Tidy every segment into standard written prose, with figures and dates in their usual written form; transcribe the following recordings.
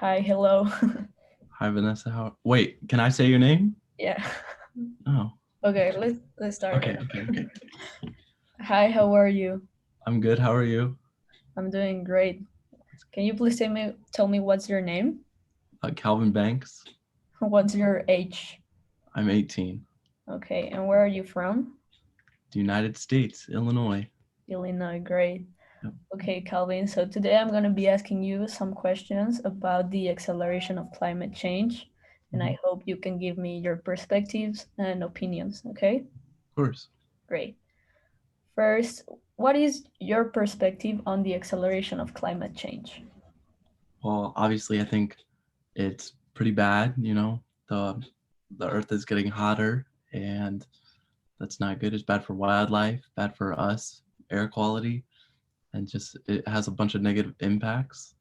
Hi, hello. Hi, Vanessa. Wait, can I say your name? Yeah. Oh, Okay, let's start okay, it. okay, okay. Hi, how are you? I'm good. How are you? I'm doing great. Can you please tell me what's your name? Calvin Banks. What's your age? I'm 18. Okay, and where are you from? The United States, Illinois. Illinois, great. Yep. Okay, Calvin, so today I'm going to be asking you some questions about the acceleration of climate change, and Mhm. I hope you can give me your perspectives and opinions, okay? Of course. Great. First, what is your perspective on the acceleration of climate change? Well, obviously, I think it's pretty bad. The Earth is getting hotter, and that's not good. It's bad for wildlife, bad for us, air quality, and just it has a bunch of negative impacts,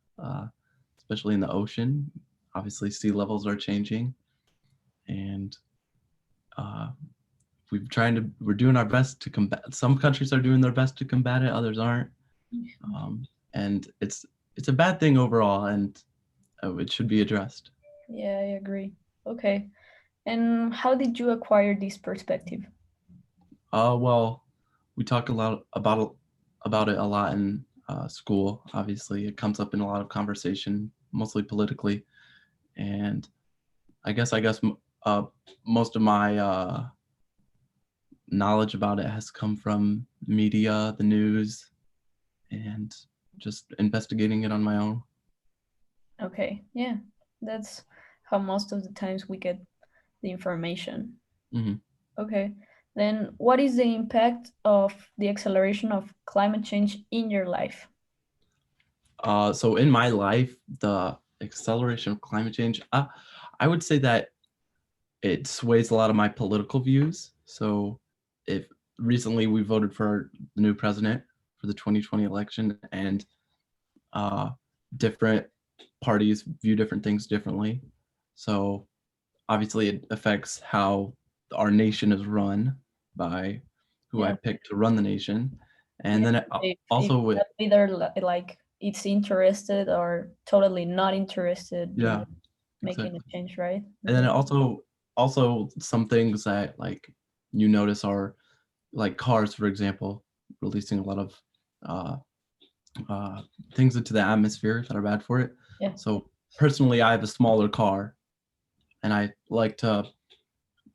especially in the ocean. Obviously, sea levels are changing, and uh, we're doing our best to combat. Some countries are doing their best to combat it, others aren't, and it's a bad thing overall, and it should be addressed. Yeah, I agree. Okay. And how did you acquire this perspective? Well, we talk a lot about it a lot in school. Obviously, it comes up in a lot of conversation, mostly politically, and I guess uh, most of my knowledge about it has come from media, the news, and just investigating it on my own. Okay. Yeah. That's how most of the times we get the information. hmm Okay. Then what is the impact of the acceleration of climate change in your life? So in my life, the acceleration of climate change, I would say that it sways a lot of my political views. So if recently we voted for the new president for the 2020 election, and uh, different parties view different things differently. So obviously it affects how our nation is run by who I Yeah. picked to run the nation. And Yeah. then it If also with, either like it's interested or totally not interested in yeah, making a exactly. change, right? And then Okay. it also some things that like you notice are like cars, for example, releasing a lot of uh, uh, things into the atmosphere that are bad for it. Yeah. So personally, I have a smaller car, and I like to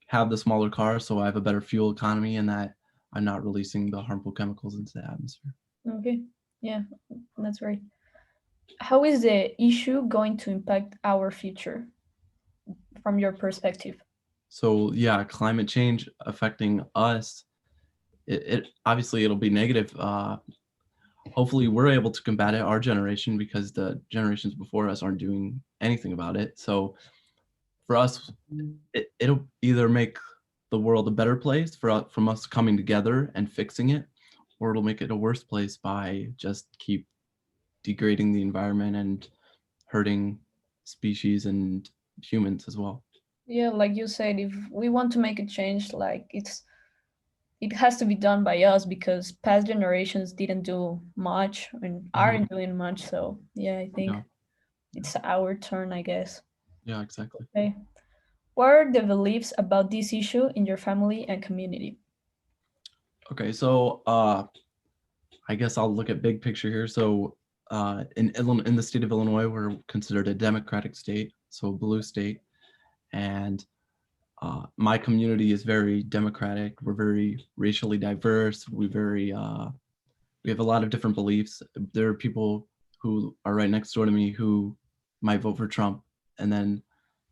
have the smaller car so I have a better fuel economy and that I'm not releasing the harmful chemicals into the atmosphere. Okay. Yeah. That's right. How is the issue going to impact our future from your perspective? So yeah, climate change affecting us. It obviously it'll be negative. Hopefully we're able to combat it, our generation, because the generations before us aren't doing anything about it. So for us, it'll either make the world a better place from us coming together and fixing it, or it'll make it a worse place by just keep degrading the environment and hurting species and humans as well. Yeah, like you said, if we want to make a change, like it has to be done by us because past generations didn't do much and hmm aren't doing much. So yeah, I think Yeah, yeah, it's our turn, I guess. yeah, exactly. Okay. What are the beliefs about this issue in your family and community? Okay, so I guess I'll look at big picture here. So in the state of Illinois, we're considered a democratic state, so a blue state, and my community is very democratic. We're very racially diverse. We have a lot of different beliefs. There are people who are right next door to me who might vote for Trump, and then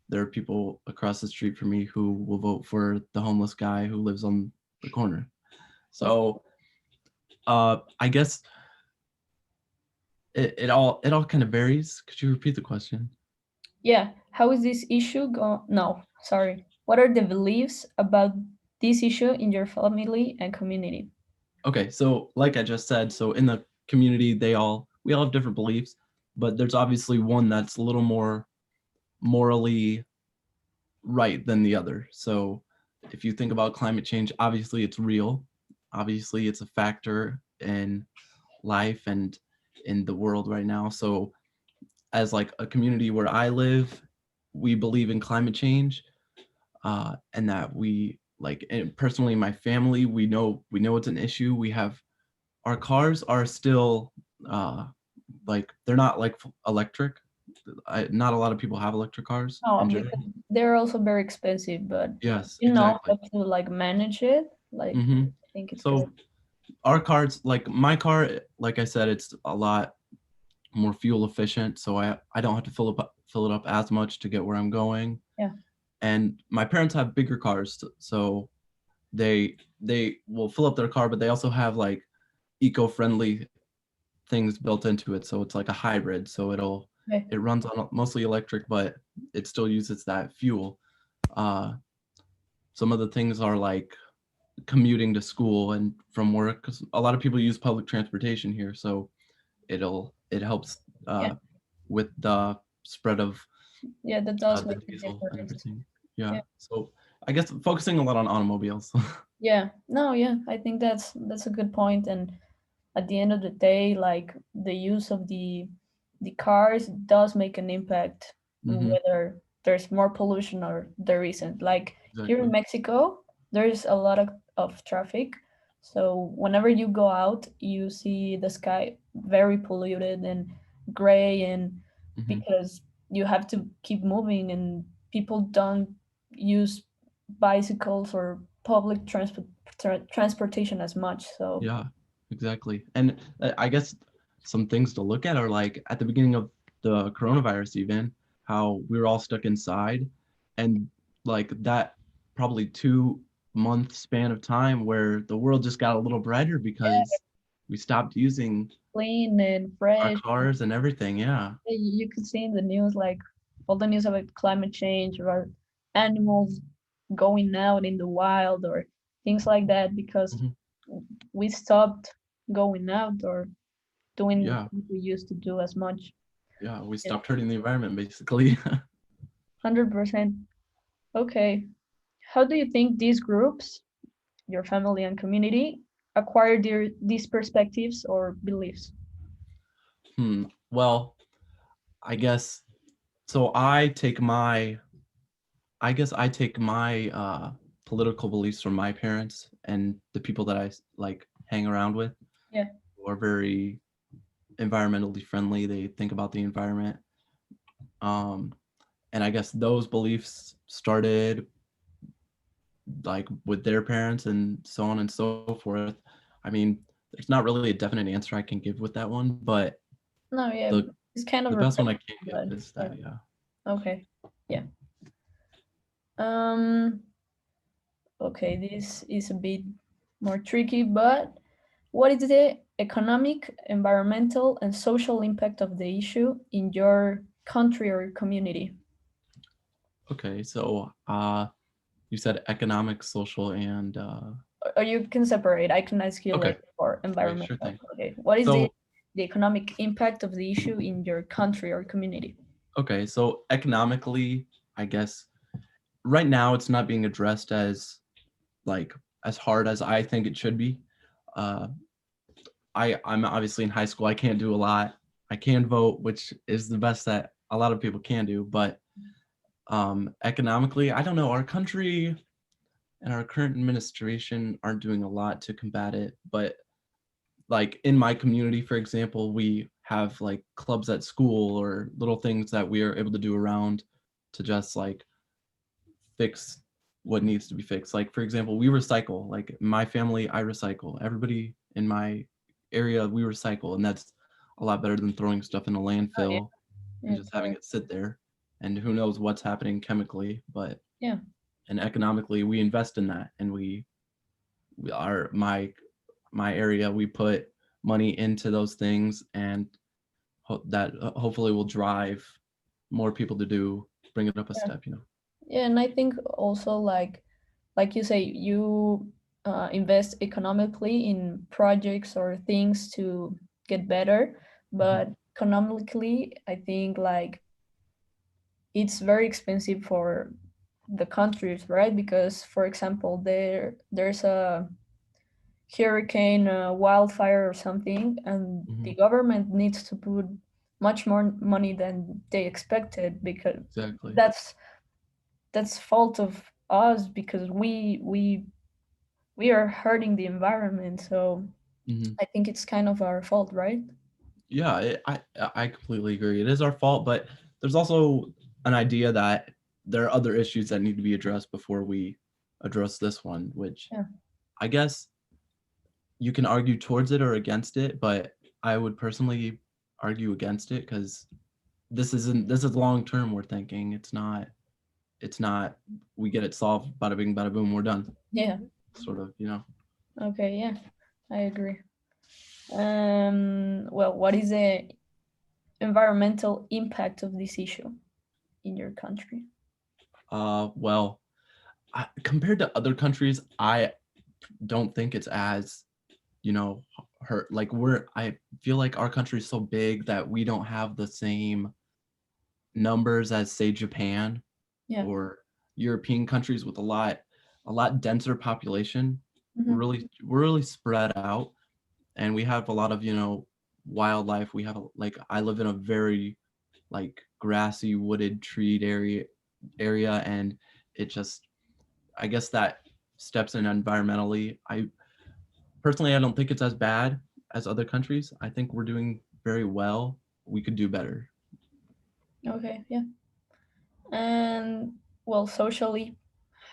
there are people across the street from me who will vote for the homeless guy who lives on the corner. So I guess it all kind of varies. Could you repeat the question? Yeah, how is this issue go? No, sorry. What are the beliefs about this issue in your family and community? Okay, so like I just said, so in the community, we all have different beliefs, but there's obviously one that's a little more morally right than the other. So if you think about climate change, obviously it's real. Obviously it's a factor in life and in the world right now. So as like a community where I live, we believe in climate change, and that we like, and personally, my family, we know it's an issue. We have our cars are still like they're not like electric. Not a lot of people have electric cars Oh, in because general. they're also very expensive, but Yes, you know exactly. how to like manage it. Like, Hmm. I think it's good. So our cars, like my car, like I said, it's a lot more fuel efficient, so I don't have to fill it up as much to get where I'm going. Yeah. And my parents have bigger cars, so they will fill up their car, but they also have like eco-friendly things built into it. So it's like a hybrid. So Okay. it runs on mostly electric, but it still uses that fuel. Uh, some of the things are like commuting to school and from work, 'cause a lot of people use public transportation here. So it helps Yeah. with the spread of Yeah, that does the make a diesel and difference. everything. Yeah. Yeah. So I guess focusing a lot on automobiles. Yeah. No, yeah, I think that's a good point. And at the end of the day, like the use of the cars does make an impact on Hmm. whether there's more pollution or there isn't. Like here in Exactly. Mexico, there's a lot of traffic. So whenever you go out, you see the sky very polluted and gray, and Hmm. because you have to keep moving and people don't use bicycles or public transportation as much. So Yeah, exactly. And I guess some things to look at are like at the beginning of the coronavirus, even how we were all stuck inside, and like that probably 2 month span of time where the world just got a little brighter because we stopped using clean and our fresh. cars and everything. Yeah. You could see in the news like all the news about climate change or animals going out in the wild or things like that because Mhm. we stopped going out or doing Yeah. what we used to do as much. Yeah. We Yeah, stopped hurting the environment basically. 100%. Okay. How do you think these groups, your family and community, acquire these perspectives or beliefs? Well, I guess so. I take my political beliefs from my parents and the people that like hang around with, Yeah. who are very environmentally friendly. They think about the environment. Um, and I guess those beliefs started like with their parents and so on and so forth. I mean, there's not really a definite answer I can give with that one, but No, yeah, the it's kind of the best one I repetitive, can give but is yeah. that, yeah. Okay. Yeah. Um, okay, this is a bit more tricky, but what is the economic, environmental, and social impact of the issue in your country or community? Okay, so you said economic, social, and Or you can separate. I can ask you okay, later for okay, sure environmental. thing. Okay. What is So the economic impact of the issue in your country or community? okay, so economically, I guess right now it's not being addressed like as hard as I think it should be. Uh, I'm obviously in high school. I can't do a lot. I can vote, which is the best that a lot of people can do. But economically, I don't know. Our country and our current administration aren't doing a lot to combat it. But like in my community, for example, we have like clubs at school or little things that we are able to do around to just like fix what needs to be fixed. Like for example, we recycle. Like my family, I recycle. Everybody in my area, we recycle, and that's a lot better than throwing stuff in a Oh, yeah. landfill and Yeah, just having correct. it sit there. And who knows what's happening chemically, but Yeah. and economically, we invest in that, and we are my area. We put money into those things, and that hopefully will drive more people to bring it up a Yeah. step. You know. Yeah, and I think also like you say, you invest economically in projects or things to get better, Mhm. but economically, I think like it's very expensive for the countries, right? Because, for example, there's a hurricane, wildfire, or something, and the Mhm. government needs to put much more money than they expected, because Exactly. that's fault of us, because we are hurting the environment. So Hmm. I think it's kind of our fault, right? Yeah, I completely agree. It is our fault, but there's also an idea that there are other issues that need to be addressed before we address this one, which Yeah. I guess you can argue towards it or against it, but I would personally argue against it because this is long term we're thinking. It's not we get it solved, bada bing, bada boom, we're done. Yeah. Sort of, you know. Okay. Yeah, I agree. Well, what is the environmental impact of this issue in your country? Well, compared to other countries, I don't think it's as, you know, hurt. Like I feel like our country is so big that we don't have the same numbers as say Japan Yeah. or European countries with a lot denser population. Hmm. We're really spread out, and we have a lot of, wildlife. We have like I live in a very like grassy, wooded, treed area, and it just I guess that steps in environmentally. I don't think it's as bad as other countries. I think we're doing very well. We could do better. Okay. Yeah. And well, socially,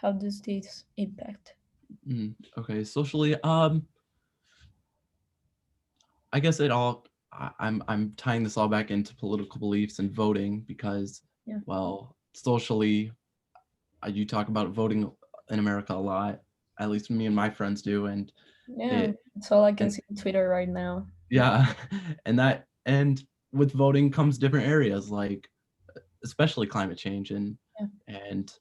how does this impact? Okay, socially, I guess I'm tying this all back into political beliefs and voting because, Yeah. well, socially, you talk about voting in America a lot. At least me and my friends do, and Yeah. it That's all I can and see on Twitter right now. Yeah. yeah, and with voting comes different areas like especially climate change Yeah. and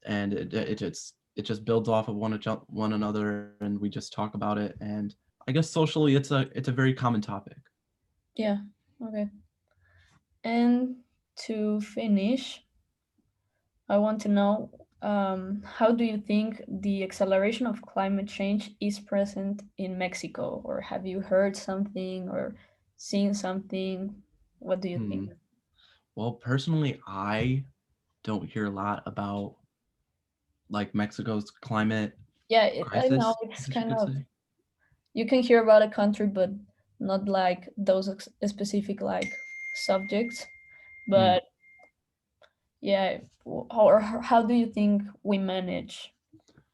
it just builds off of one another, and we just talk about it. And I guess socially, it's a very common topic. Yeah. Okay. And to finish, I want to know, how do you think the acceleration of climate change is present in Mexico? Or have you heard something or seen something? What do you Hmm. think? Well, personally, I don't hear a lot about like Mexico's climate Yeah, I know crisis, I it's guess you kind could of, say. you can hear about a country, but not like those specific like subjects. Hmm. But yeah, how do you think we manage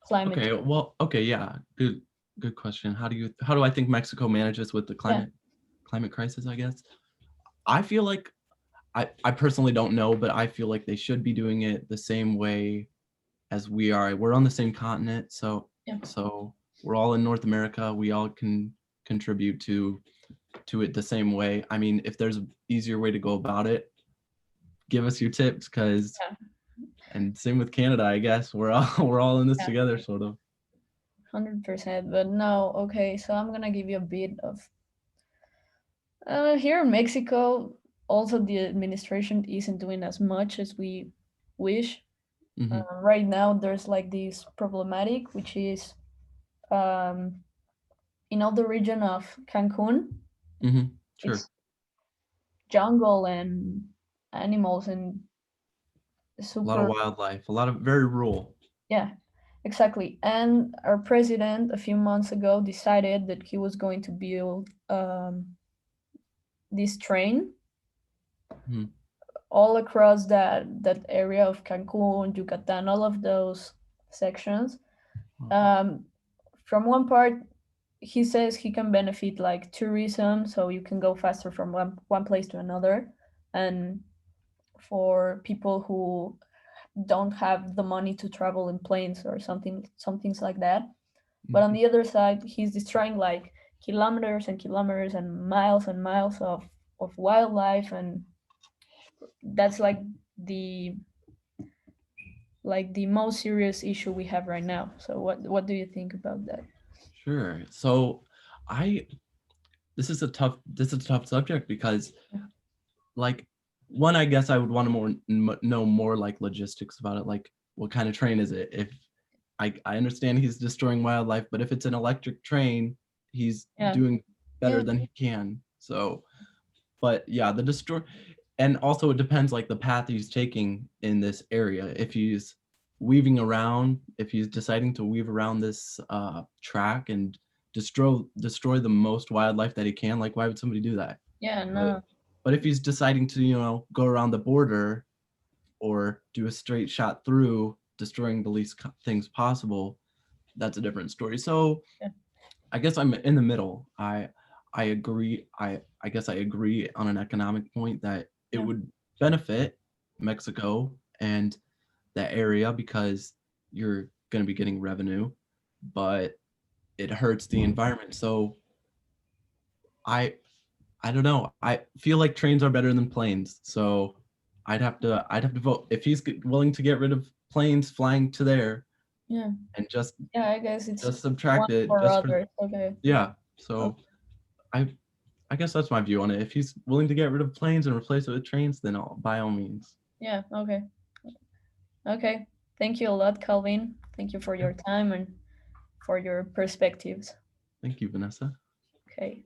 climate Okay, change? well, okay, yeah, good question. How do I think Mexico manages with the Yeah, climate crisis, I guess? I feel like I personally don't know, but I feel like they should be doing it the same way as we are. We're on the same continent, so yeah, so we're all in North America. We all can contribute to it the same way. I mean, if there's an easier way to go about it, give us your tips, cuz yeah, and same with Canada, I guess. We're all we're all in this yeah, together sort of. 100%. But no, okay, so I'm gonna give you a bit of, here in Mexico. Also, the administration isn't doing as much as we wish. Mhm. Right now, there's like this problematic, which is, um, in all the region of Cancun, Mhm. Sure. it's jungle and animals and A lot of super, wildlife, a lot of very rural. yeah, exactly. And our president a few months ago decided that he was going to build, this train Mhm. all across that area of Cancun, Yucatan, all of those sections. um, from one part, he says he can benefit like tourism, so you can go faster from one place to another, and for people who don't have the money to travel in planes or some things like that. But on Mhm. the other side, he's destroying like kilometers and kilometers and miles of wildlife, and that's the the most serious issue we have right now. So what do you think about that? Sure. So I this is a tough subject because like one, I guess I would want to know more like logistics about it, like what kind of train is it. If I understand he's destroying wildlife, but if it's an electric train, he's Yeah, doing better yeah, than he can. So But yeah, the destroy, and also it depends like the path he's taking in this area. If he's weaving around, if he's deciding to weave around this track and destroy the most wildlife that he can, like why would somebody do that? Yeah, But no. but if he's deciding to, go around the border or do a straight shot through, destroying the least things possible, that's a different story. So Yeah. I guess I'm in the middle. I agree. I guess I agree on an economic point that it Yeah. would benefit Mexico and that area because you're going to be getting revenue, but it hurts the environment. So I I don't know. I feel like trains are better than planes. So I'd have to vote if he's willing to get rid of planes flying to there Yeah. and just Yeah, I guess it's one subtract it or just for other. Okay. yeah. Okay. So I I guess that's my view on it. If he's willing to get rid of planes and replace it with trains, then by all means. Yeah, okay. Okay. Thank you a lot, Calvin. Thank you for Yeah. your time and for your perspectives. Thank you, Vanessa. Okay.